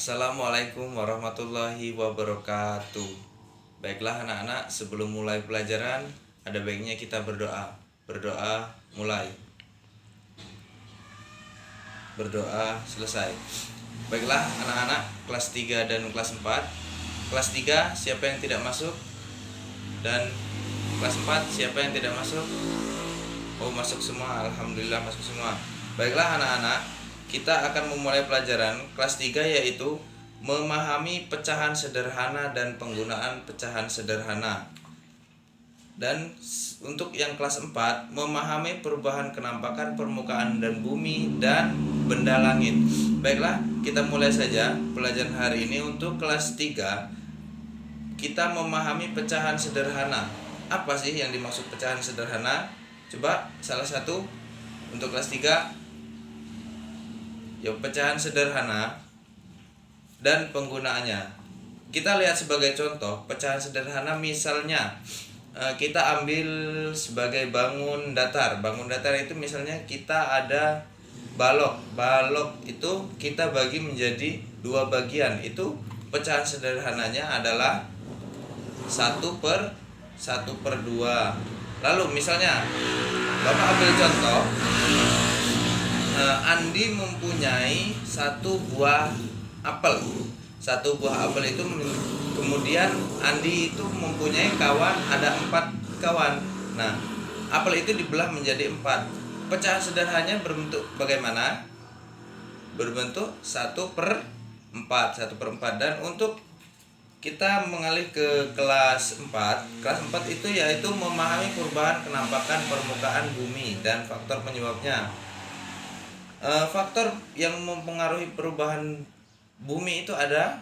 Assalamualaikum warahmatullahi wabarakatuh. Baiklah anak-anak, sebelum mulai pelajaran, ada baiknya kita berdoa. Berdoa mulai. Berdoa selesai. Baiklah anak-anak kelas 3 dan kelas 4. Kelas 3 siapa yang tidak masuk? Dan kelas 4 siapa yang tidak masuk? Oh, masuk semua. Alhamdulillah masuk semua. Baiklah anak-anak, kita akan memulai pelajaran kelas 3, yaitu memahami pecahan sederhana dan penggunaan pecahan sederhana. Dan untuk yang kelas 4, memahami perubahan kenampakan permukaan dan bumi dan benda langit. Baiklah, kita mulai saja pelajaran hari ini. Untuk kelas 3, kita memahami pecahan sederhana. Apa sih yang dimaksud pecahan sederhana? Coba salah satu untuk kelas 3. Ya, pecahan sederhana dan penggunaannya. Kita lihat sebagai contoh pecahan sederhana, misalnya kita ambil sebagai bangun datar. Bangun datar itu misalnya kita ada balok. Balok itu kita bagi menjadi 2 bagian. Itu pecahan sederhananya adalah 1/2. Lalu misalnya Bapak ambil contoh, Andi mempunyai 1 buah apel. 1 buah apel itu kemudian Andi itu mempunyai kawan, ada 4 kawan. Nah, apel itu dibelah menjadi 4. Pecahan sederhananya berbentuk bagaimana? Berbentuk 1/4. Dan untuk kita mengalih ke kelas 4. Kelas 4 itu yaitu memahami perubahan kenampakan permukaan bumi dan faktor penyebabnya. Faktor yang mempengaruhi perubahan bumi itu ada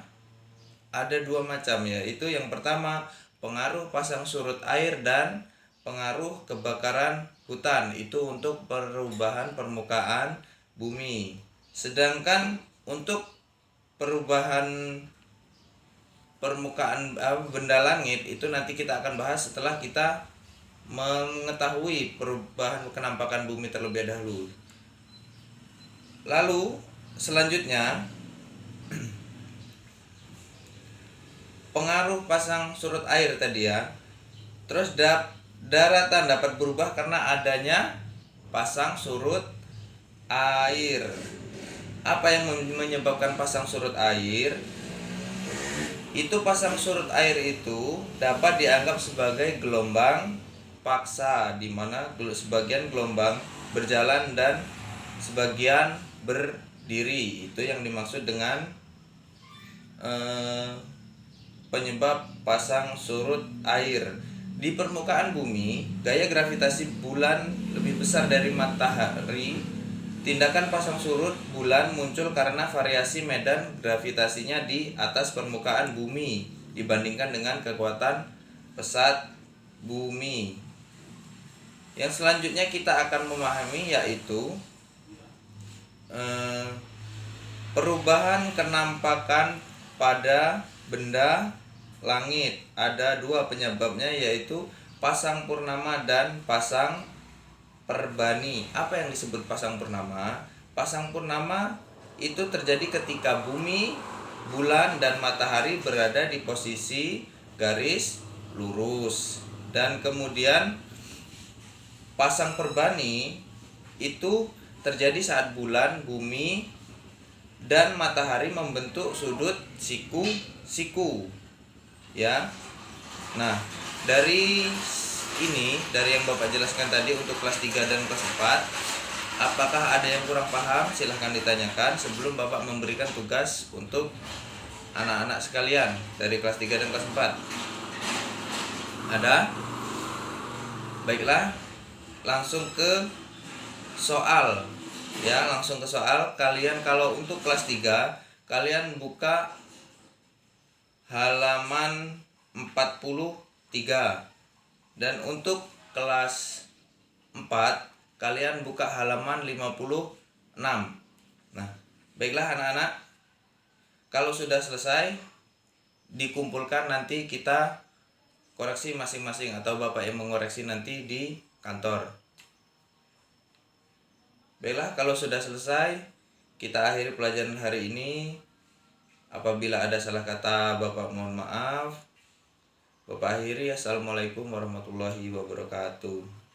2 macam, yaitu yang pertama pengaruh pasang surut air dan pengaruh kebakaran hutan. Itu untuk perubahan permukaan bumi. Sedangkan untuk perubahan permukaan benda langit itu nanti kita akan bahas setelah kita mengetahui perubahan kenampakan bumi terlebih dahulu. Lalu selanjutnya pengaruh pasang surut air tadi ya. Terus daratan dapat berubah karena adanya pasang surut air. Apa yang menyebabkan pasang surut air? Itu pasang surut air itu dapat dianggap sebagai gelombang paksa, di mana sebagian gelombang berjalan dan sebagian berdiri. Itu yang dimaksud dengan penyebab pasang surut air. Di permukaan bumi, gaya gravitasi bulan lebih besar dari matahari. Tindakan pasang surut bulan muncul karena variasi medan gravitasinya di atas permukaan bumi dibandingkan dengan kekuatan pesat bumi. Yang selanjutnya kita akan memahami yaitu perubahan kenampakan pada benda langit. Ada 2 penyebabnya, yaitu pasang purnama dan pasang perbani. Apa yang disebut pasang purnama? Pasang purnama itu terjadi ketika bumi, bulan, dan matahari berada di posisi garis lurus. Dan kemudian pasang perbani itu terjadi saat bulan, bumi, dan matahari membentuk sudut siku-siku. Ya. Nah, dari yang Bapak jelaskan tadi untuk kelas 3 dan kelas 4, apakah ada yang kurang paham? Silahkan ditanyakan sebelum Bapak memberikan tugas untuk anak-anak sekalian dari kelas 3 dan kelas 4. Ada? Baiklah, langsung ke soal. Ya, langsung ke soal. Kalian kalau untuk kelas 3, kalian buka halaman 43. Dan untuk kelas 4, kalian buka halaman 56. Nah, baiklah anak-anak. Kalau sudah selesai, dikumpulkan, nanti kita koreksi masing-masing atau Bapak yang mengoreksi nanti di kantor. Baiklah, kalau sudah selesai, kita akhiri pelajaran hari ini. Apabila ada salah kata, Bapak mohon maaf. Bapak akhiri, assalamualaikum warahmatullahi wabarakatuh.